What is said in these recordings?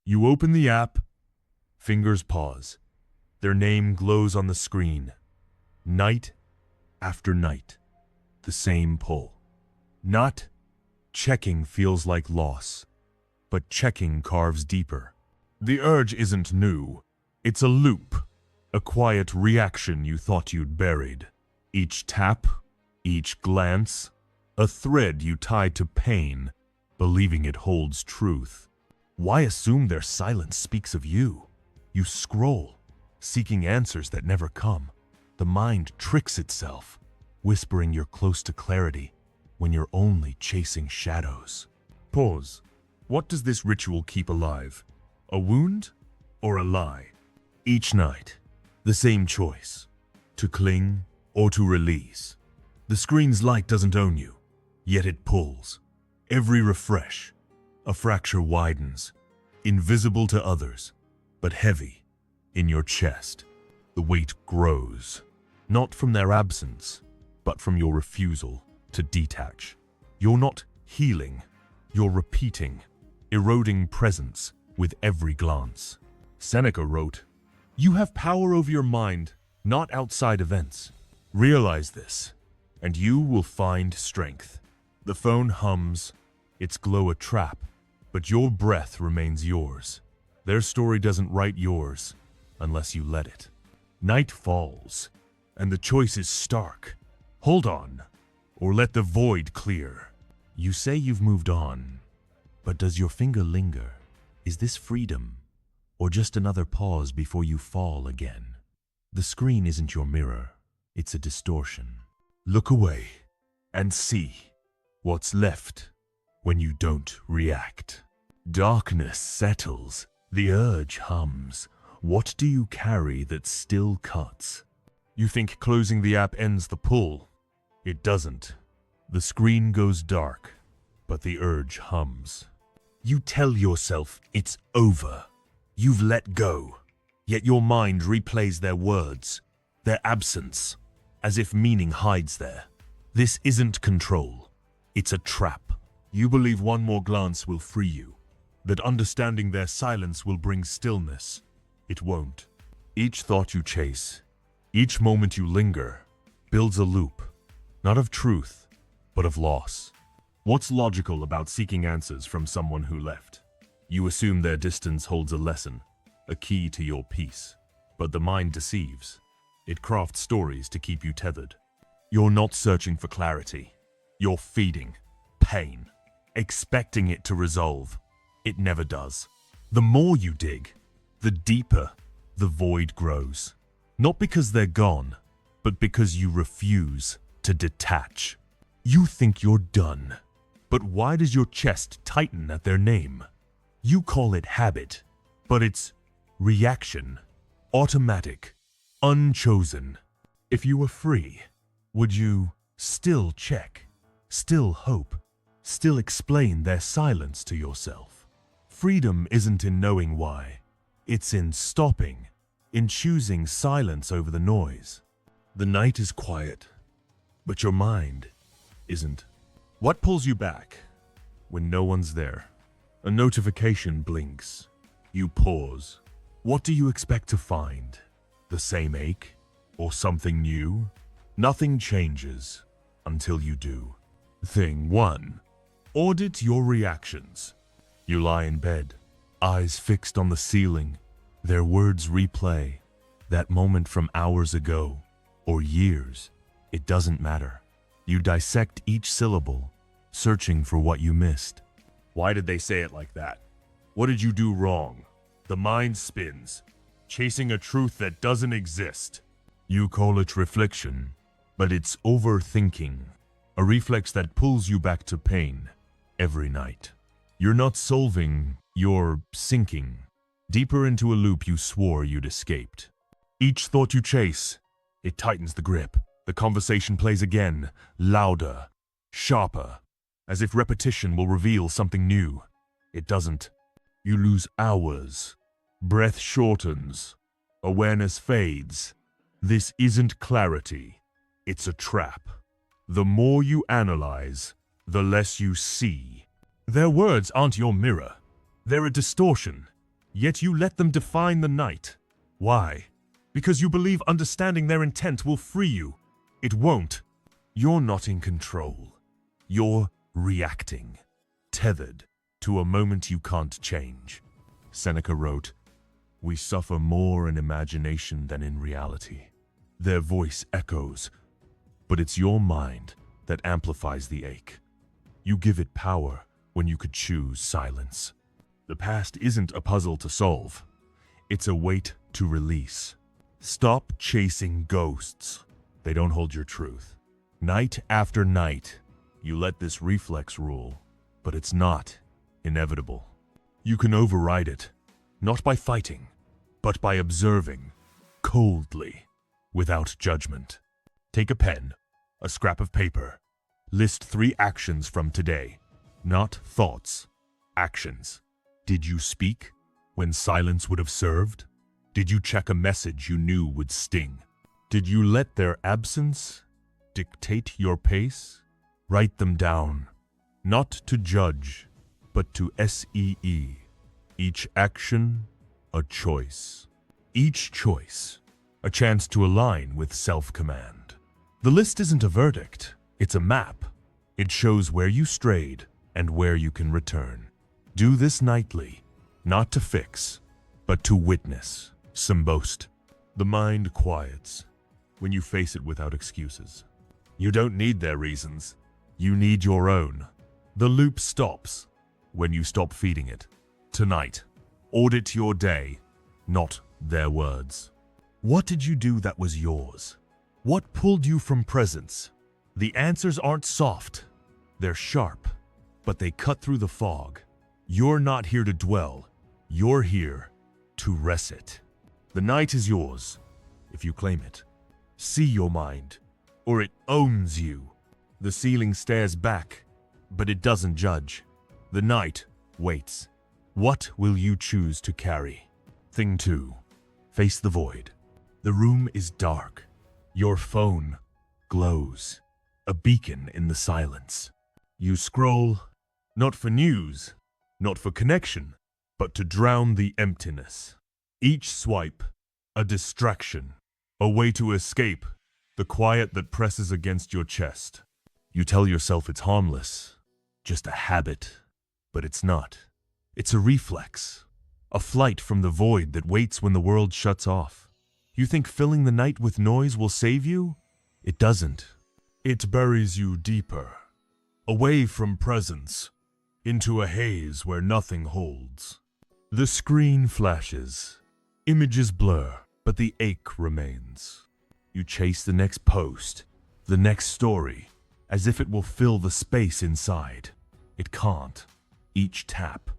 You open the app, fingers pause. Their name glows on the screen. Night after night, the same pull. Not checking feels like loss, but checking carves deeper. The urge isn't new. It's a loop, a quiet reaction you thought you'd buried. Each tap, each glance, a thread you tied to pain, believing it holds truth. Why assume their silence speaks of you? You scroll, seeking answers that never come. The mind tricks itself, whispering you're close to clarity when you're only chasing shadows. Pause. What does this ritual keep alive? A wound or a lie? Each night, the same choice, to cling or to release. The screen's light doesn't own you, yet it pulls. Every refresh, a fracture widens, invisible to others, but heavy in your chest. The weight grows, not from their absence, but from your refusal to detach. You're not healing, you're repeating, eroding presence with every glance. Seneca wrote, "You have power over your mind, not outside events. Realize this, and you will find strength." The phone hums, its glow a trap, but your breath remains yours. Their story doesn't write yours unless you let it. Night falls, and the choice is stark. Hold on, or let the void clear. You say you've moved on, but does your finger linger? Is this freedom, or just another pause before you fall again? The screen isn't your mirror, it's a distortion. Look away and see what's left when you don't react. Darkness settles, the urge hums. What do you carry that still cuts? You think closing the app ends the pull. It doesn't. The screen goes dark, but the urge hums. You tell yourself it's over. You've let go, yet your mind replays their words, their absence, as if meaning hides there. This isn't control. It's a trap. You believe one more glance will free you, that understanding their silence will bring stillness. It won't. Each thought you chase, each moment you linger, builds a loop, not of truth, but of loss. What's logical about seeking answers from someone who left? You assume their distance holds a lesson, a key to your peace. But the mind deceives. It crafts stories to keep you tethered. You're not searching for clarity. You're feeding pain, expecting it to resolve. It never does. The more you dig, the deeper the void grows. Not because they're gone, but because you refuse to detach. You think you're done. But why does your chest tighten at their name? You call it habit, but it's reaction, automatic, unchosen. If you were free, would you still check, still hope, still explain their silence to yourself? Freedom isn't in knowing why. It's in stopping, in choosing silence over the noise. The night is quiet, but your mind isn't. What pulls you back when no one's there? A notification blinks. You pause. What do you expect to find? The same ache? Or something new? Nothing changes until you do. Thing 1. Audit your reactions. You lie in bed, eyes fixed on the ceiling. Their words replay. That moment from hours ago, or years. It doesn't matter. You dissect each syllable, searching for what you missed. Why did they say it like that? What did you do wrong? The mind spins, chasing a truth that doesn't exist. You call it reflection, but it's overthinking, a reflex that pulls you back to pain every night. You're not solving, you're sinking, deeper into a loop you swore you'd escaped. Each thought you chase, it tightens the grip. The conversation plays again, louder, sharper, as if repetition will reveal something new. It doesn't. You lose hours. Breath shortens. Awareness fades. This isn't clarity. It's a trap. The more you analyze, the less you see. Their words aren't your mirror. They're a distortion, Yet you let them define the night. Why? Because you believe understanding their intent will free you. It won't. You're not in control. You're reacting, tethered to a moment you can't change. Seneca wrote, "We suffer more in imagination than in reality." Their voice echoes, but it's your mind that amplifies the ache. You give it power when you could choose silence. The past isn't a puzzle to solve. It's a weight to release. Stop chasing ghosts. They don't hold your truth. Night after night, you let this reflex rule, but it's not inevitable. You can override it, not by fighting, but by observing, coldly, without judgment. Take a pen, a scrap of paper. List 3 actions from today. Not thoughts, actions. Did you speak when silence would have served? Did you check a message you knew would sting? Did you let their absence dictate your pace? Write them down, not to judge, but to see. Each action, a choice. Each choice, a chance to align with self-command. The list isn't a verdict, it's a map. It shows where you strayed and where you can return. Do this nightly, not to fix, but to witness. Symbost. The mind quiets when you face it without excuses. You don't need their reasons. You need your own. The loop stops when you stop feeding it. Tonight, audit your day, not their words. What did you do that was yours? What pulled you from presence? The answers aren't soft. They're sharp, but they cut through the fog. You're not here to dwell. You're here to rest it. The night is yours, if you claim it. See your mind, or it owns you. The ceiling stares back, but it doesn't judge. The night waits. What will you choose to carry? Thing 2. Face the void. The room is dark. Your phone glows, a beacon in the silence. You scroll, not for news, not for connection, but to drown the emptiness. Each swipe, a distraction, a way to escape the quiet that presses against your chest. You tell yourself it's harmless, just a habit, but it's not. It's a reflex, a flight from the void that waits when the world shuts off. You think filling the night with noise will save you? It doesn't. It buries you deeper, away from presence, into a haze where nothing holds. The screen flashes, images blur, but the ache remains. You chase the next post, the next story, as if it will fill the space inside. It can't. Each tap,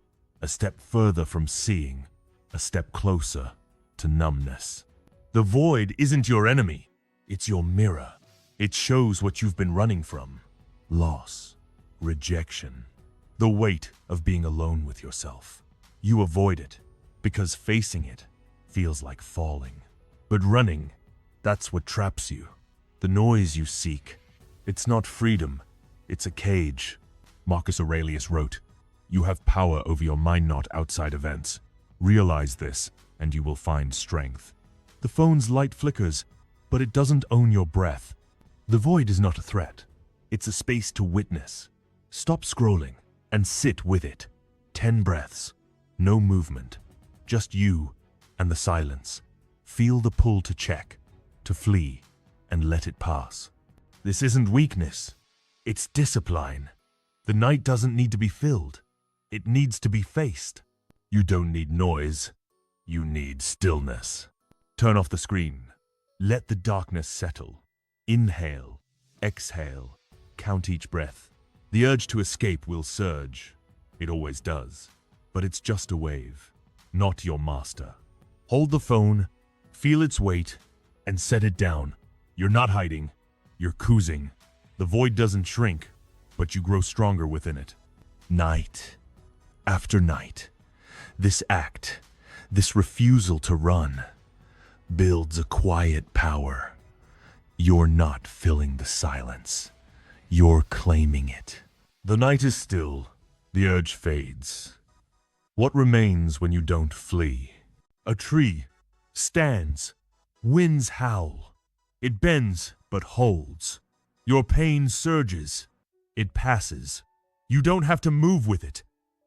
a step further from seeing, a step closer to numbness. The void isn't your enemy, it's your mirror. It shows what you've been running from. Loss, rejection, the weight of being alone with yourself. You avoid it because facing it feels like falling. But running, that's what traps you. The noise you seek, it's not freedom, it's a cage. Marcus Aurelius wrote, "You have power over your mind, not outside events. Realize this, and you will find strength." The phone's light flickers, but it doesn't own your breath. The void is not a threat. It's a space to witness. Stop scrolling and sit with it. 10 breaths, no movement, just you and the silence. Feel the pull to check, to flee, and let it pass. This isn't weakness. It's discipline. The night doesn't need to be filled. It needs to be faced. You don't need noise. You need stillness. Turn off the screen. Let the darkness settle. Inhale, exhale, count each breath. The urge to escape will surge. It always does. But it's just a wave, not your master. Hold the phone, feel its weight, and set it down. You're not hiding. You're choosing. The void doesn't shrink, but you grow stronger within it. Night after night, this act, this refusal to run, builds a quiet power. You're not filling the silence. You're claiming it. The night is still. The urge fades. What remains when you don't flee? A tree stands, winds howl. It bends but holds. Your pain surges. It passes. You don't have to move with it.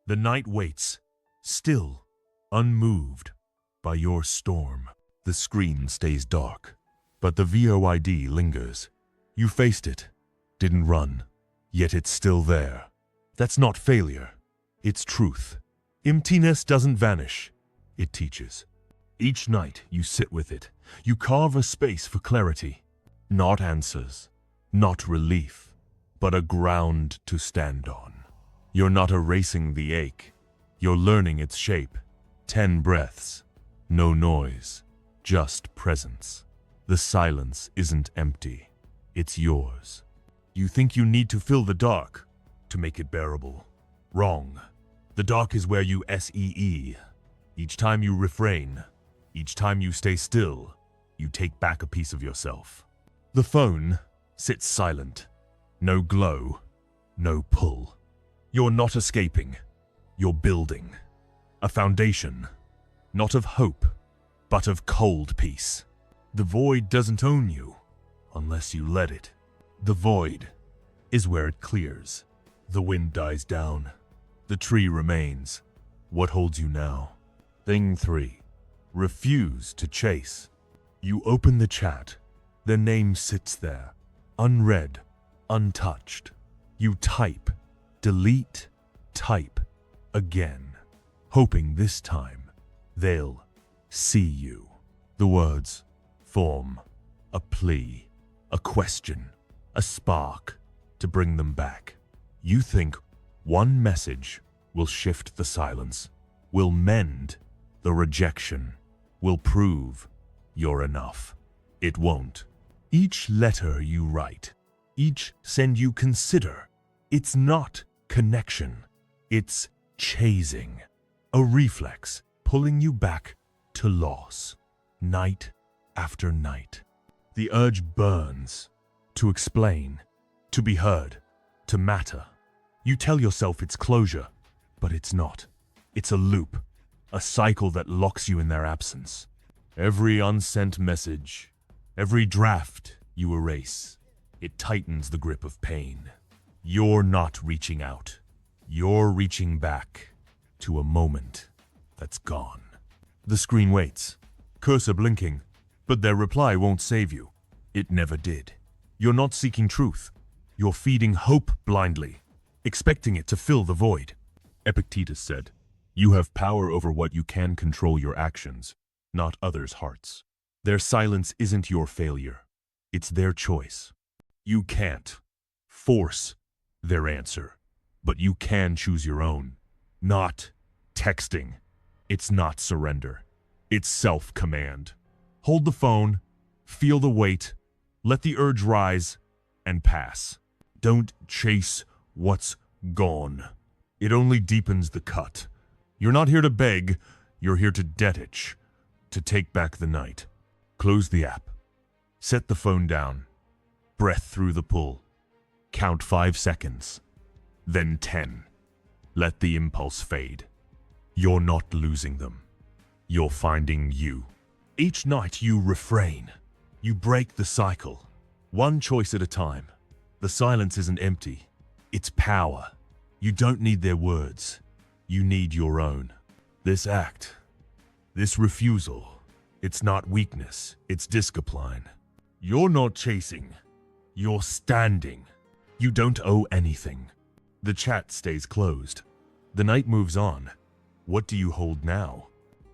The night waits, still, unmoved by your storm. The screen stays dark, but the void lingers. You faced it, didn't run, yet it's still there. That's not failure, it's truth. Emptiness doesn't vanish, it teaches. Each night you sit with it, you carve a space for clarity. Not answers, not relief, but a ground to stand on. You're not erasing the ache, you're learning its shape. 10 breaths, no noise, just presence. The silence isn't empty, it's yours. You think you need to fill the dark to make it bearable. Wrong. The dark is where you see. Each time you refrain, each time you stay still, you take back a piece of yourself. The phone sits silent. No glow, no pull. You're not escaping, you're building. A foundation, not of hope, but of cold peace. The void doesn't own you, unless you let it. The void is where it clears. The wind dies down. The tree remains. What holds you now? Thing 3. Refuse to chase. You open the chat. Their name sits there, unread, untouched. You type, delete, type, again, hoping this time they'll see you. The words form a plea, a question, a spark to bring them back. You think one message will shift the silence, will mend the rejection, will prove you're enough. It won't. Each letter you write, each send you consider, it's not connection, it's chasing. A reflex pulling you back to loss, night after night. The urge burns to explain, to be heard, to matter. You tell yourself it's closure, but it's not. It's a loop, a cycle that locks you in their absence. Every unsent message, every draft you erase, it tightens the grip of pain. You're not reaching out. You're reaching back to a moment that's gone. The screen waits, cursor blinking, but their reply won't save you. It never did. You're not seeking truth. You're feeding hope blindly, expecting it to fill the void. Epictetus said, "You have power over what you can control your actions, not others' hearts." Their silence isn't your failure. It's their choice. You can't force their answer, but you can choose your own. Not texting. It's not surrender. It's self-command. Hold the phone, feel the weight, let the urge rise, and pass. Don't chase what's gone. It only deepens the cut. You're not here to beg, you're here to detach, to take back the night. Close the app. Set the phone down. Breath through the pull. Count 5 seconds. Then 10. Let the impulse fade. You're not losing them. You're finding you. Each night you refrain. You break the cycle. One choice at a time. The silence isn't empty. It's power. You don't need their words. You need your own. This act, this refusal, it's not weakness, it's discipline. You're not chasing. You're standing. You don't owe anything. The chat stays closed. The night moves on. What do you hold now?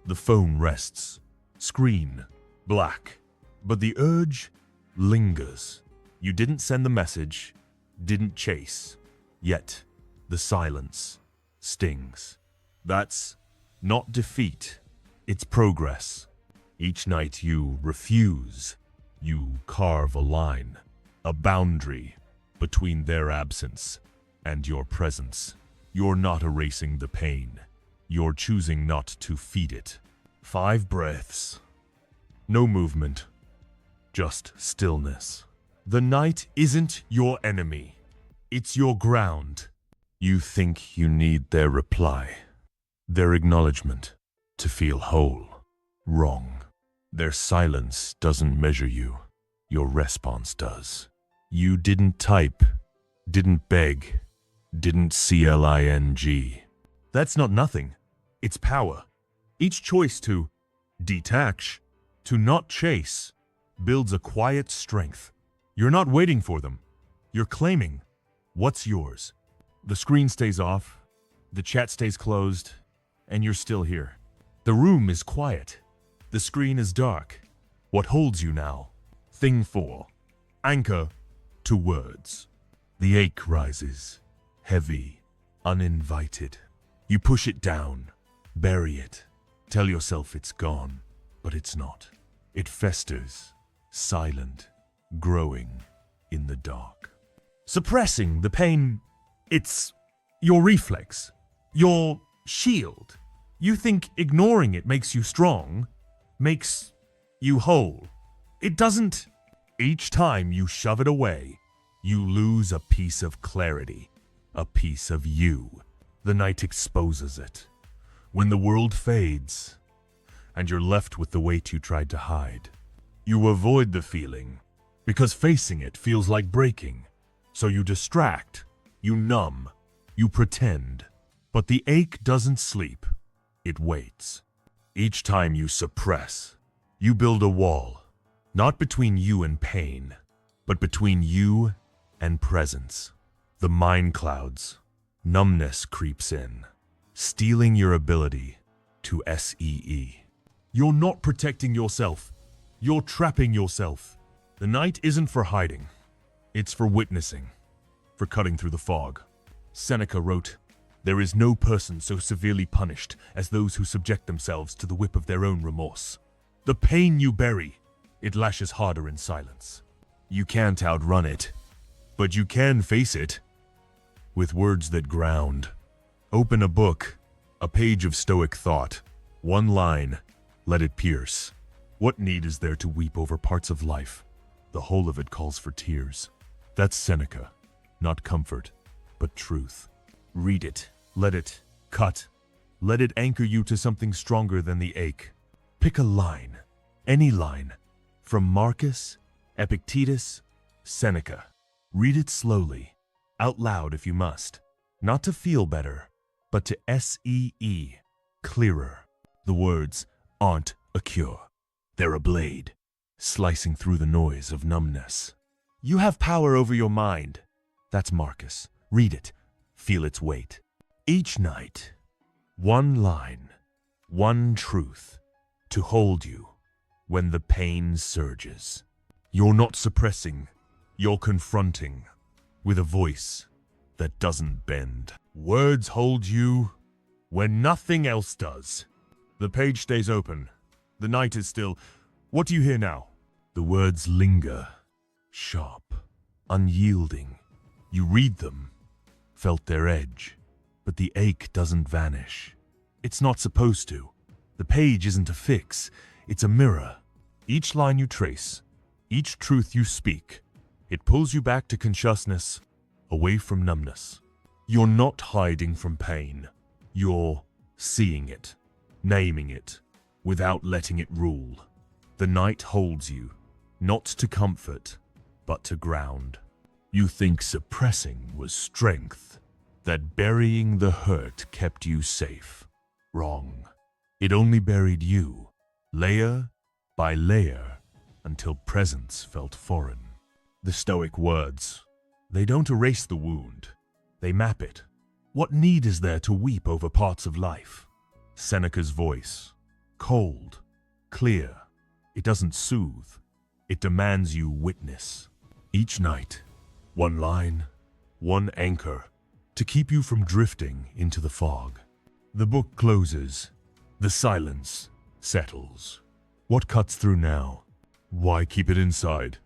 The phone rests. Screen black. But the urge lingers. You didn't send the message, didn't chase. Yet, the silence stings. That's not defeat, it's progress. Each night you refuse. You carve a line, a boundary between their absence and your presence. You're not erasing the pain. You're choosing not to feed it. 5 breaths. No movement. Just stillness. The night isn't your enemy. It's your ground. You think you need their reply. Their acknowledgement to feel whole. Wrong. Their silence doesn't measure you. Your response does. You didn't type, didn't beg, didn't cling. That's not nothing. It's power. Each choice to detach, to not chase, builds a quiet strength. You're not waiting for them. You're claiming what's yours. The screen stays off, the chat stays closed, and you're still here. The room is quiet. The screen is dark. What holds you now? Thing 4. Anchor to words. The ache rises, heavy, uninvited. You push it down, bury it, tell yourself it's gone, but it's not. It festers, silent, growing in the dark. Suppressing the pain, it's your reflex, your shield. You think ignoring it makes you strong, makes you whole. It doesn't. Each time you shove it away, you lose a piece of clarity, a piece of you. The night exposes it. When the world fades, and you're left with the weight you tried to hide, you avoid the feeling, because facing it feels like breaking. So you distract, you numb, you pretend. But the ache doesn't sleep. It waits. Each time you suppress, you build a wall, not between you and pain, but between you and presence. The mind clouds, numbness creeps in, stealing your ability to see. You're not protecting yourself. You're trapping yourself. The night isn't for hiding. It's for witnessing, for cutting through the fog. Seneca wrote, "There is no person so severely punished as those who subject themselves to the whip of their own remorse." The pain you bury, it lashes harder in silence. You can't outrun it, but you can face it with words that ground. Open a book, a page of Stoic thought, one line, let it pierce. What need is there to weep over parts of life? The whole of it calls for tears. That's Seneca, not comfort, but truth. Read it, let it cut. Let it anchor you to something stronger than the ache. Pick a line, any line, from Marcus, Epictetus, Seneca. Read it slowly, out loud if you must, not to feel better, but to see clearer. The words aren't a cure. They're a blade, slicing through the noise of numbness. You have power over your mind. That's Marcus. Read it, feel its weight. Each night, one line, one truth, to hold you when the pain surges. You're not suppressing, you're confronting, with a voice that doesn't bend. Words hold you when nothing else does. The page stays open. The night is still. What do you hear now? The words linger, sharp, unyielding. You read them, felt their edge, but the ache doesn't vanish. It's not supposed to. The page isn't a fix, it's a mirror. Each line you trace, each truth you speak, it pulls you back to consciousness, away from numbness. You're not hiding from pain. You're seeing it, naming it, without letting it rule. The night holds you, not to comfort, but to ground. You think suppressing was strength, that burying the hurt kept you safe. Wrong. It only buried you, layer by layer, until presence felt foreign. The Stoic words, they don't erase the wound, they map it. What need is there to weep over parts of life? Seneca's voice, cold, clear. It doesn't soothe, it demands you witness. Each night, one line, one anchor, to keep you from drifting into the fog. The book closes, the silence settles. What cuts through now? Why keep it inside?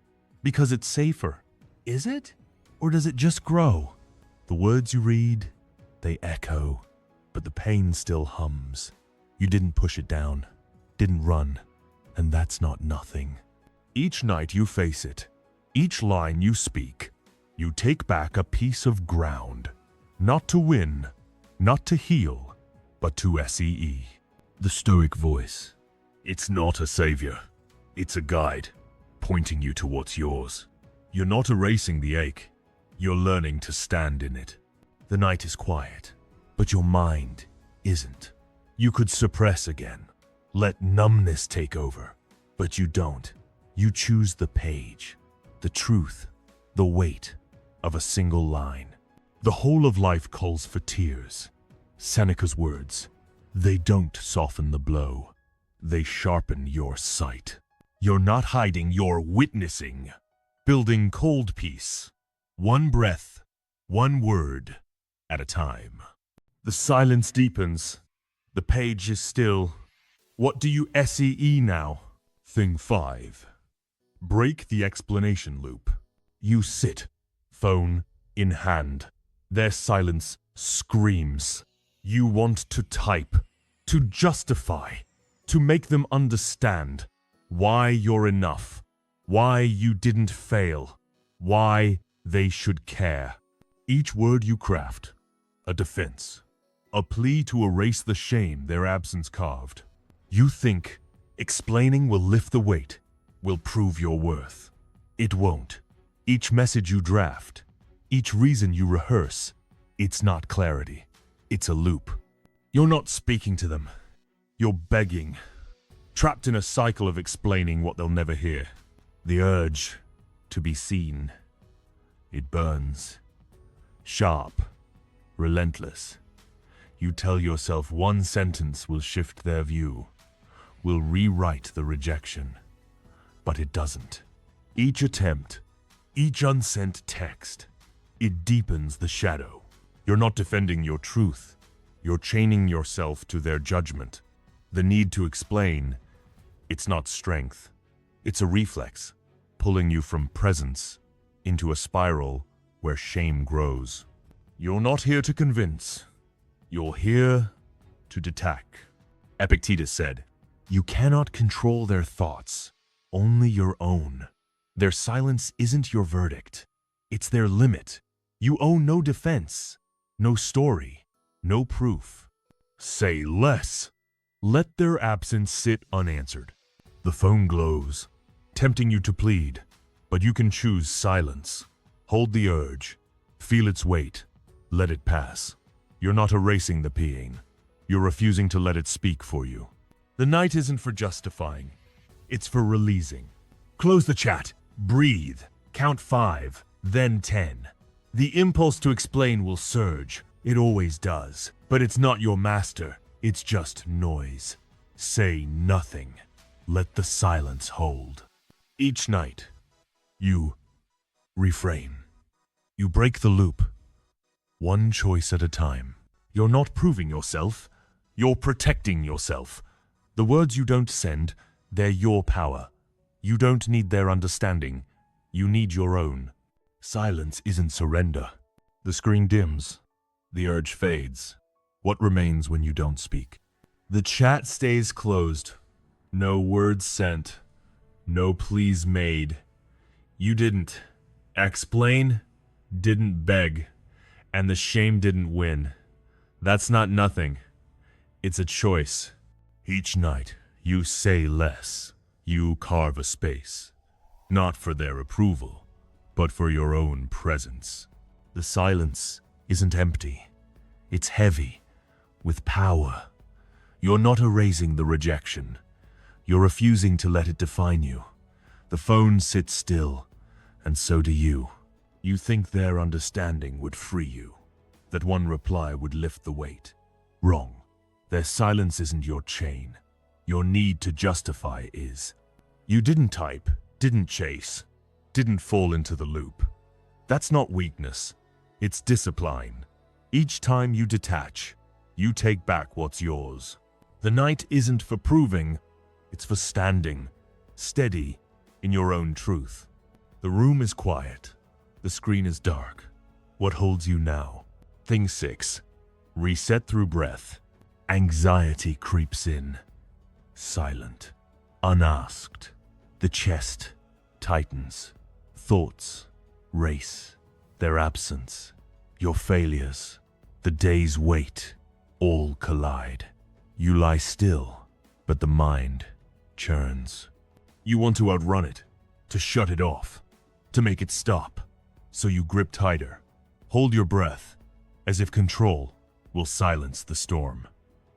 Because it's safer. Is it? Or does it just grow? The words you read, they echo, but the pain still hums. You didn't push it down, didn't run, and that's not nothing. Each night you face it, each line you speak, you take back a piece of ground. Not to win, not to heal, but to SEE. The Stoic voice. It's not a savior. It's a guide, pointing you towards yours. You're not erasing the ache. You're learning to stand in it. The night is quiet, but your mind isn't. You could suppress again. Let numbness take over. But you don't. You choose the page, the truth, the weight of a single line. The whole of life calls for tears. Seneca's words. They don't soften the blow. They sharpen your sight. You're not hiding, you're witnessing. Building cold peace. One breath, one word at a time. The silence deepens. The page is still. What do you SEE now? Thing 5. Break the explanation loop. You sit, phone in hand. Their silence screams. You want to type, to justify, to make them understand why you're enough, why you didn't fail, why they should care. Each word you craft, a defense, a plea to erase the shame their absence carved. You think explaining will lift the weight, will prove your worth. It won't. Each message you draft, each reason you rehearse, it's not clarity. It's a loop. You're not speaking to them. You're begging. Trapped in a cycle of explaining what they'll never hear. The urge to be seen. It burns. Sharp. Relentless. You tell yourself one sentence will shift their view. Will rewrite the rejection. But it doesn't. Each attempt, each unsent text, it deepens the shadow. You're not defending your truth. You're chaining yourself to their judgment. The need to explain, it's not strength. It's a reflex, pulling you from presence into a spiral where shame grows. You're not here to convince. You're here to detach. Epictetus said, "You cannot control their thoughts, only your own. Their silence isn't your verdict. It's their limit. You owe no defense. No story, no proof. Say less. Let their absence sit unanswered." The phone glows, tempting you to plead, but you can choose silence. Hold the urge, feel its weight, let it pass. You're not erasing the pain. You're refusing to let it speak for you. The night isn't for justifying, it's for releasing. Close the chat, breathe, count 5, then 10. The impulse to explain will surge. It always does. But it's not your master. It's just noise. Say nothing. Let the silence hold. Each night, you reframe. You break the loop. One choice at a time. You're not proving yourself. You're protecting yourself. The words you don't send, they're your power. You don't need their understanding. You need your own. Silence isn't surrender. The screen dims. The urge fades. What remains when you don't speak? The chat stays closed. No words sent. No pleas made. You didn't explain, didn't beg, and the shame didn't win. That's not nothing. It's a choice. Each night, you say less. You carve a space. Not for their approval, but for your own presence. The silence isn't empty. It's heavy, with power. You're not erasing the rejection. You're refusing to let it define you. The phone sits still, and so do you. You think their understanding would free you, that one reply would lift the weight. Wrong. Their silence isn't your chain. Your need to justify is. You didn't type, didn't chase, didn't fall into the loop. That's not weakness. It's discipline. Each time you detach, you take back what's yours. The night isn't for proving, it's for standing, steady in your own truth. The room is quiet. The screen is dark. What holds you now? Thing 6. Reset through breath. Anxiety creeps in. Silent. Unasked. The chest tightens. Thoughts race. Their absence. Your failures. The day's weight. All collide. You lie still, but the mind churns. You want to outrun it, to shut it off, to make it stop. So you grip tighter, hold your breath, as if control will silence the storm.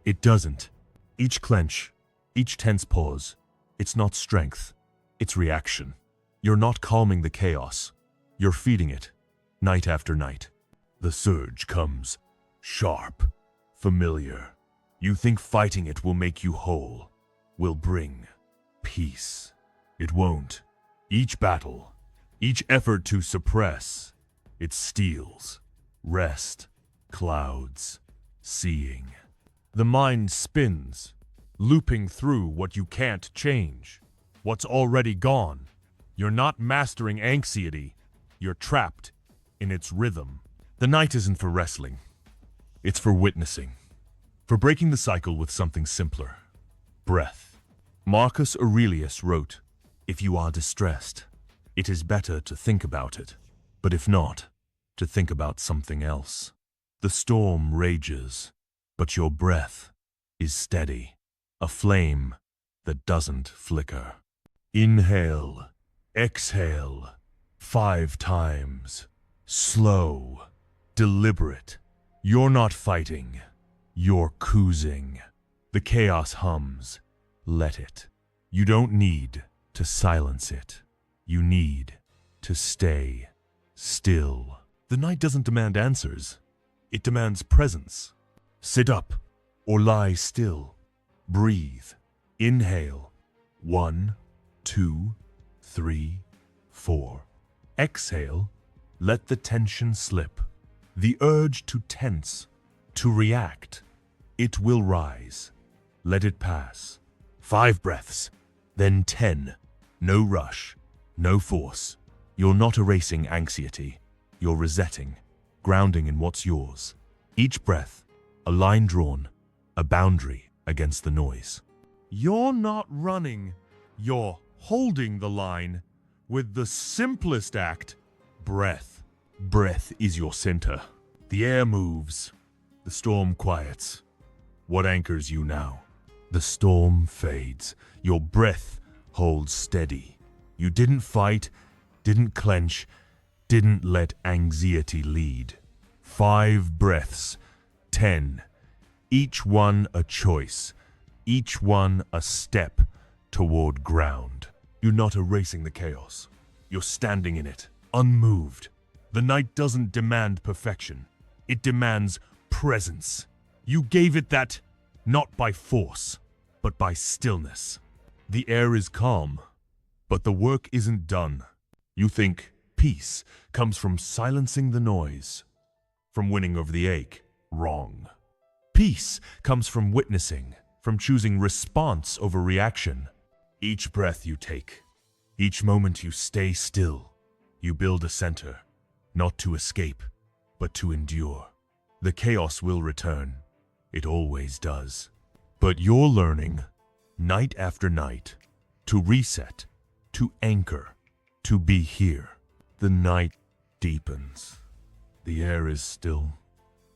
It doesn't. Each clench, each tense pause, it's not strength, it's reaction. You're not calming the chaos, you're feeding it, night after night. The surge comes, sharp, familiar. You think fighting it will make you whole, will bring peace. It won't. Each battle, each effort to suppress, it steals, rest, clouds, seeing. The mind spins, looping through what you can't change, what's already gone. You're not mastering anxiety, you're trapped in its rhythm. The night isn't for wrestling, it's for witnessing, for breaking the cycle with something simpler. Breath. Marcus Aurelius wrote, "If you are distressed, it is better to think about it, but if not, to think about something else." The storm rages, but your breath is steady, a flame that doesn't flicker. Inhale, exhale, 5 times. Slow, deliberate. You're not fighting, you're cruising. The chaos hums. Let it. You don't need to silence it. You need to stay still. The night doesn't demand answers. It demands presence. Sit up or lie still. Breathe. Inhale. 1, 2, 3, 4. Exhale. Let the tension slip. The urge to tense, to react. It will rise. Let it pass. 5 breaths, then 10. No rush, no force. You're not erasing anxiety. You're resetting, grounding in what's yours. Each breath, a line drawn, a boundary against the noise. You're not running, you're holding the line with the simplest act, breath. Breath is your center. The air moves, the storm quiets. What anchors you now? The storm fades. Your breath holds steady. You didn't fight, didn't clench, didn't let anxiety lead. 5 breaths, 10. Each one a choice, each one a step toward ground. You're not erasing the chaos. You're standing in it, unmoved. The night doesn't demand perfection. It demands presence. You gave it that, not by force, but by stillness. The air is calm, but the work isn't done. You think peace comes from silencing the noise, from winning over the ache. Wrong. Peace comes from witnessing, from choosing response over reaction. Each breath you take, each moment you stay still, you build a center, not to escape, but to endure. The chaos will return. It always does. But you're learning, night after night, to reset, to anchor, to be here. The night deepens. The air is still.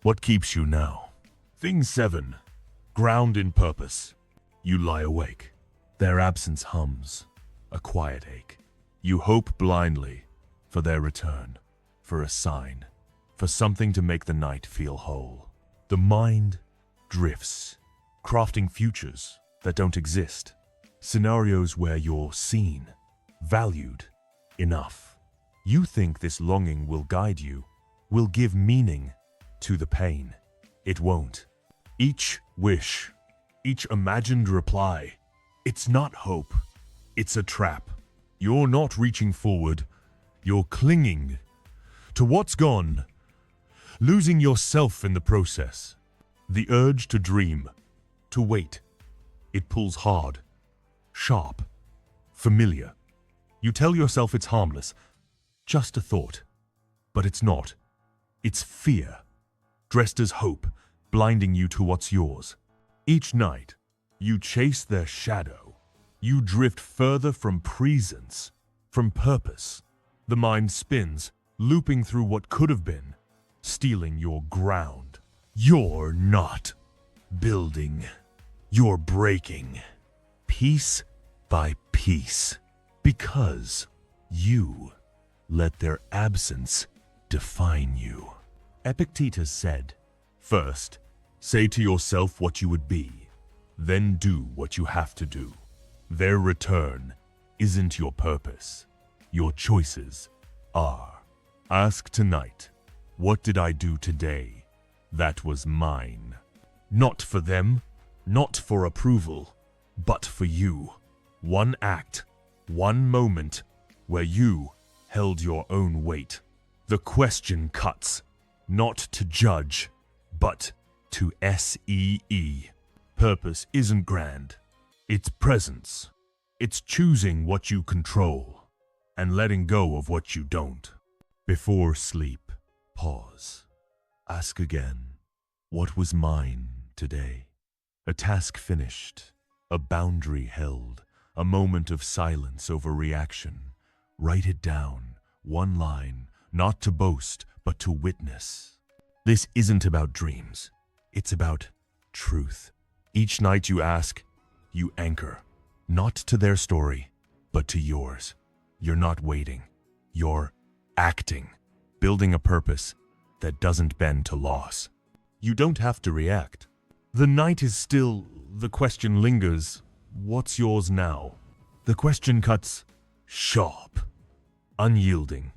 What keeps you now? Thing 7. Ground in purpose. You lie awake. Their absence hums, a quiet ache. You hope blindly for their return, for a sign, for something to make the night feel whole. The mind drifts, crafting futures that don't exist, scenarios where you're seen, valued, enough. You think this longing will guide you, will give meaning to the pain. It won't. Each wish, each imagined reply, it's not hope, it's a trap. You're not reaching forward, you're clinging to what's gone, losing yourself in the process. The urge to dream, to wait, it pulls hard, sharp, familiar. You tell yourself it's harmless, just a thought. But it's not. It's fear, dressed as hope, blinding you to what's yours. Each night, you chase their shadow. You drift further from presence, from purpose. The mind spins, looping through what could have been, stealing your ground. You're not building. You're breaking. Piece by piece. Because you let their absence define you. Epictetus said, "First, say to yourself what you would be, then do what you have to do. Their return isn't your purpose. Your choices are. Ask tonight, what did I do today that was mine? Not for them, not for approval, but for you. One act, one moment where you held your own weight. The question cuts, not to judge, but to SEE. Purpose isn't grand. It's presence. It's choosing what you control and letting go of what you don't. Before sleep, pause. Ask again, what was mine today? A task finished, a boundary held, a moment of silence over reaction. Write it down, one line, not to boast, but to witness. This isn't about dreams. It's about truth. Each night you ask, you anchor, not to their story, but to yours. You're not waiting. You're acting, building a purpose that doesn't bend to loss. You don't have to react. The night is still, the question lingers, what's yours now? The question cuts sharp, unyielding.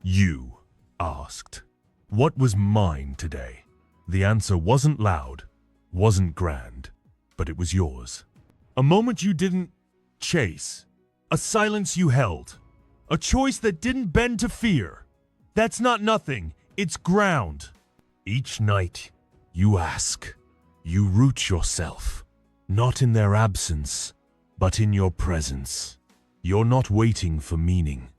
You asked, what was mine today? The answer wasn't loud, wasn't grand, but it was yours. A moment you didn't chase, a silence you held, a choice that didn't bend to fear. That's not nothing, it's ground. Each night you ask, you root yourself, not in their absence, but in your presence. You're not waiting for meaning,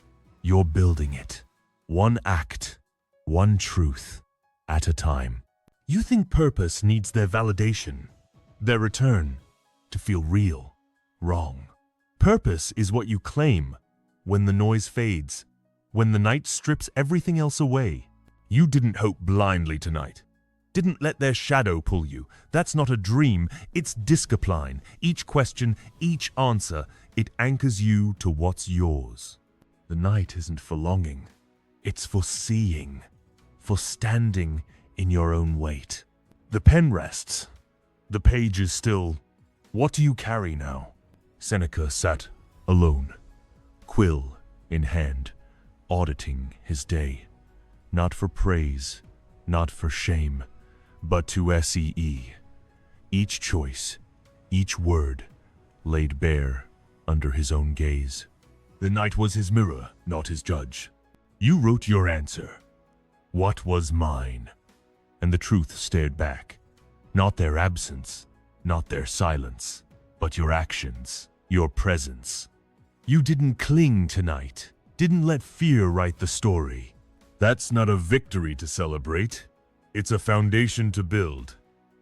you're building it. One act, one truth at a time. You think purpose needs their validation, their return, to feel real. Wrong. Purpose is what you claim when the noise fades, when the night strips everything else away. You didn't hope blindly tonight. Didn't let their shadow pull you. That's not a dream, it's discipline. Each question, each answer, it anchors you to what's yours. The night isn't for longing. It's for seeing, for standing in your own weight. The pen rests. The page is still. What do you carry now? Seneca sat alone, quill in hand, auditing his day. Not for praise, not for shame, but to SEE. Each choice, each word, laid bare under his own gaze. The night was his mirror, not his judge. You wrote your answer. What was mine? And the truth stared back. Not their absence, not their silence, but your actions, your presence. You didn't cling tonight, didn't let fear write the story. That's not a victory to celebrate. It's a foundation to build.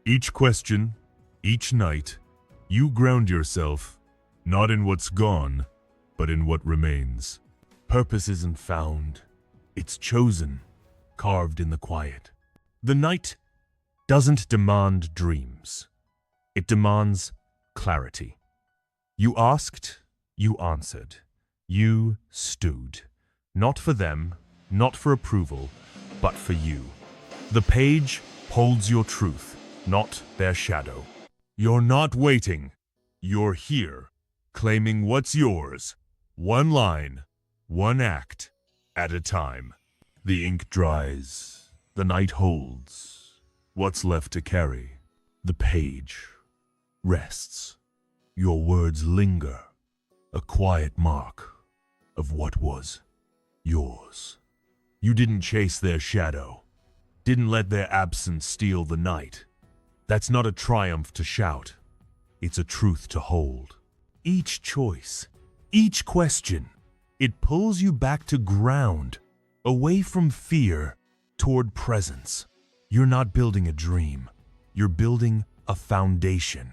Each question, each night, you ground yourself, not in what's gone, but in what remains. Purpose isn't found. It's chosen, carved in the quiet. The night doesn't demand dreams. It demands clarity. You asked, you answered. You stood. Not for them, not for approval, but for you. The page holds your truth, not their shadow. You're not waiting. You're here, claiming what's yours. One line, one act, at a time. The ink dries. The night holds. What's left to carry? The page rests. Your words linger. A quiet mark of what was yours. You didn't chase their shadow. Didn't let their absence steal the night. That's not a triumph to shout. It's a truth to hold. Each choice, each question, it pulls you back to ground, away from fear, toward presence. You're not building a dream. You're building a foundation,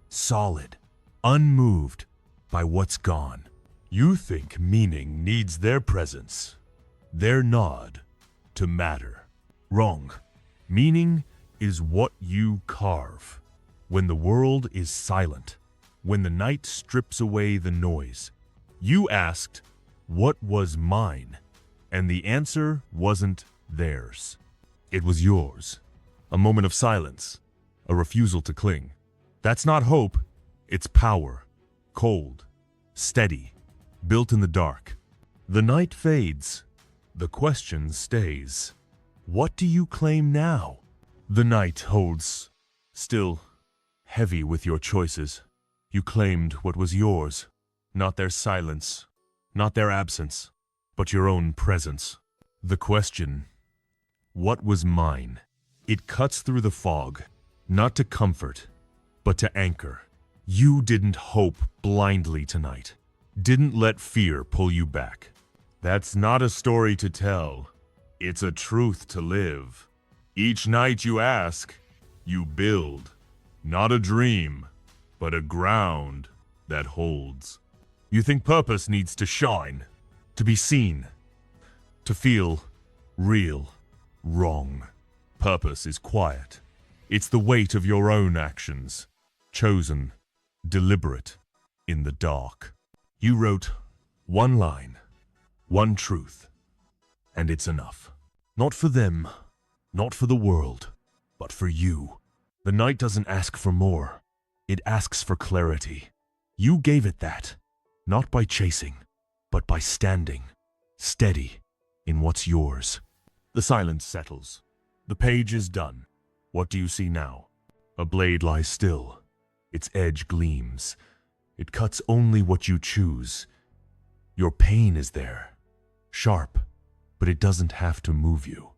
solid, unmoved by what's gone. You think meaning needs their presence, their nod, to matter. Wrong. Meaning is what you carve, when the world is silent, when the night strips away the noise. You asked, what was mine? And the answer wasn't theirs. It was yours. A moment of silence, a refusal to cling. That's not hope, it's power. Cold, steady, built in the dark. The night fades, the question stays. What do you claim now? The night holds still, heavy with your choices. You claimed what was yours, not their silence, not their absence, but your own presence. The question, what was mine? It cuts through the fog, not to comfort, but to anchor. You didn't hope blindly tonight, didn't let fear pull you back. That's not a story to tell, it's a truth to live. Each night you ask, you build, not a dream, but a ground that holds. You think purpose needs to shine, to be seen, to feel real. Wrong. Purpose is quiet. It's the weight of your own actions, chosen, deliberate, in the dark. You wrote one line, one truth, and it's enough. Not for them, not for the world, but for you. The night doesn't ask for more. It asks for clarity. You gave it that, not by chasing, but by standing, steady, in what's yours. The silence settles. The page is done. What do you see now? A blade lies still. Its edge gleams. It cuts only what you choose. Your pain is there, sharp, but it doesn't have to move you.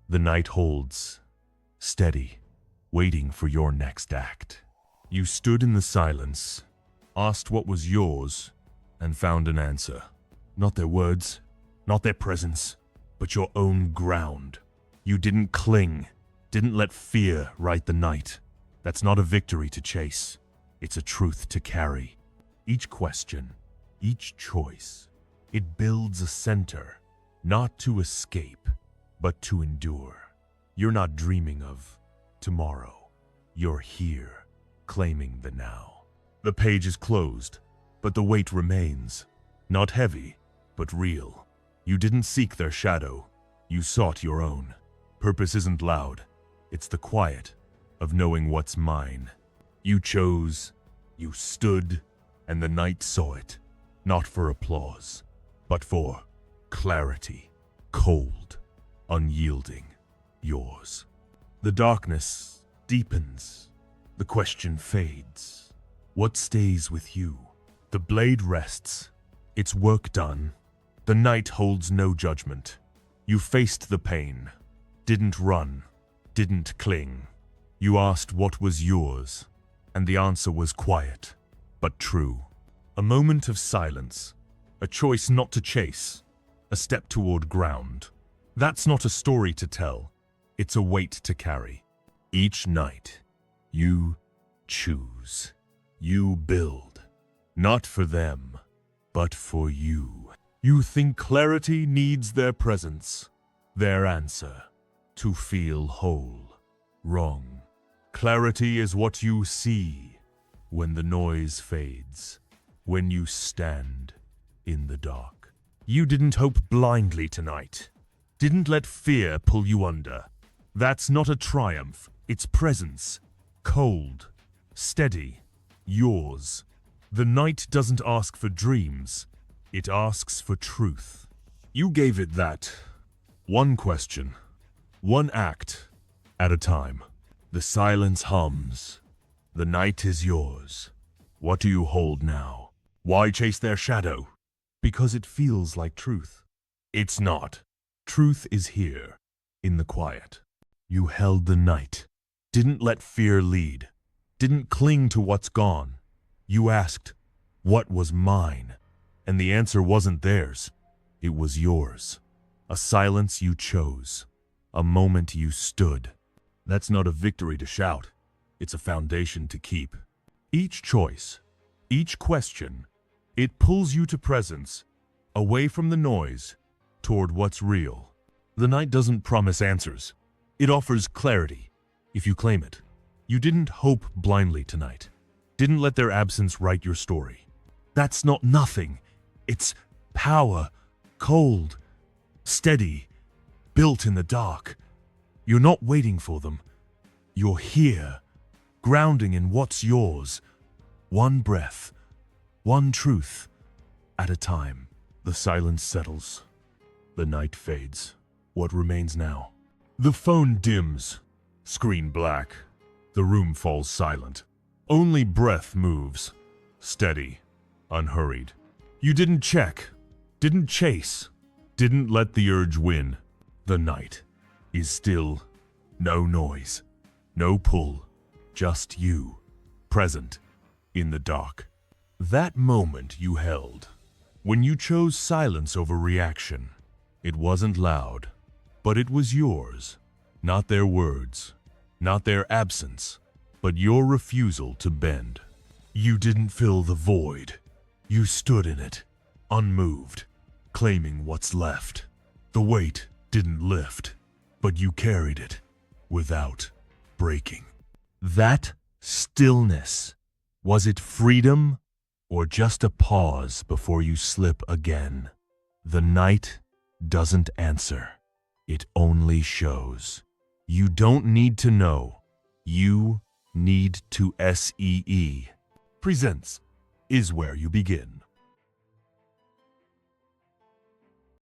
The night holds, steady, waiting for your next act. You stood in the silence, asked what was yours, and found an answer. Not their words, not their presence, but your own ground. You didn't cling, didn't let fear write the night. That's not a victory to chase. It's a truth to carry. Each question, each choice, it builds a center, not to escape, but to endure. You're not dreaming of tomorrow. You're here, claiming the now. The page is closed, but the weight remains. Not heavy, but real. You didn't seek their shadow. You sought your own. Purpose isn't loud. It's the quiet of knowing what's mine. You chose, you stood, and the night saw it. Not for applause, but for clarity. Cold, unyielding, yours. The darkness deepens. The question fades. What stays with you? The blade rests. Its work done. The night holds no judgment. You faced the pain. Didn't run. Didn't cling. You asked what was yours, and the answer was quiet, but true. A moment of silence. A choice not to chase. A step toward ground. That's not a story to tell. It's a weight to carry. Each night, you choose. You build. Not for them, but for you. You think clarity needs their presence, their answer, to feel whole. Wrong. Clarity is what you see when the noise fades, when you stand in the dark. You didn't hope blindly tonight. Didn't let fear pull you under. That's not a triumph, it's presence. Cold, steady, yours. The night doesn't ask for dreams, it asks for truth. You gave it that. One question, one act at a time. The silence hums. The night is yours. What do you hold now? Why chase their shadow? Because it feels like truth. It's not. Truth is here, in the quiet. You held the night. Didn't let fear lead. Didn't cling to what's gone. You asked, what was mine? And the answer wasn't theirs. It was yours. A silence you chose. A moment you stood. That's not a victory to shout. It's a foundation to keep. Each choice, each question, it pulls you to presence, away from the noise, toward what's real. The night doesn't promise answers. It offers clarity, if you claim it. You didn't hope blindly tonight. Didn't let their absence write your story. That's not nothing. It's power, cold, steady, built in the dark. You're not waiting for them. You're here, grounding in what's yours. One breath, one truth at a time. The silence settles. The night fades. What remains now? The phone dims. Screen black. The room falls silent. Only breath moves. Steady, unhurried. You didn't check, didn't chase, didn't let the urge win. The night is still. No noise, no pull, just you, present in the dark. That moment you held, when you chose silence over reaction. It wasn't loud, but it was yours. Not their words, not their absence, but your refusal to bend. You didn't fill the void. You stood in it, unmoved, claiming what's left. The weight didn't lift, but you carried it without breaking. That stillness, was it freedom or just a pause before you slip again? The night doesn't answer. It only shows. You don't need to know. You need to SEE. Presents is where you begin.